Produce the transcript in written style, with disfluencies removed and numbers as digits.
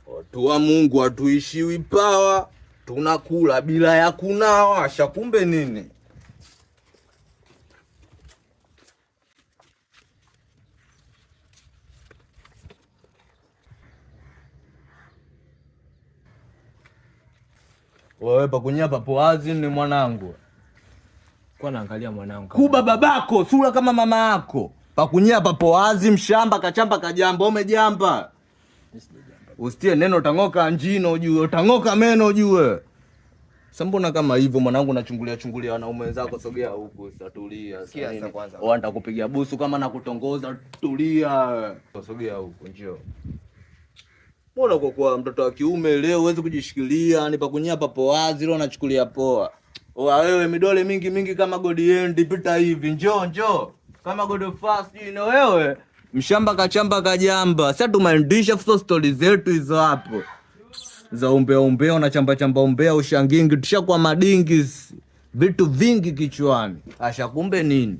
Watu wa Mungu hatuishiwi pawa, tunakula bila ya kunawa. Kumbe nini? Wewe pakunyia papo wazi ni mwanangu. Kwa naangalia mwanangu. Kuba babako, sura kama mama yako. Pakunyia papo wazi, mshamba kachamba kajamba, umejamba. Usitie neno utangoka njino ujue, utangoka meno ujue. Sasa mbona kama hivyo mwanangu, nachungulia wanaume wenzako? Sogea huku sasa, tulia. Sikia kwanza. Wao nitakupigia busu kama nakutongoza, tulia. Sogea huku njoo. Mbona kwa mtoto wa kiume leo huwezi kujishikilia, ni pakunyia papo wazi leo unachukulia poa. Wewe midole mingi kama God end pita hivi, njoo. Kama God fast na wewe. Mshamba kachamba kajamba. Sasa tumaendisha fuso story zetu hizo hapo. Za umbea na chamba umbea ushangingi tushakuwa madingi. Vitu vingi kichwani. Kumbe nini?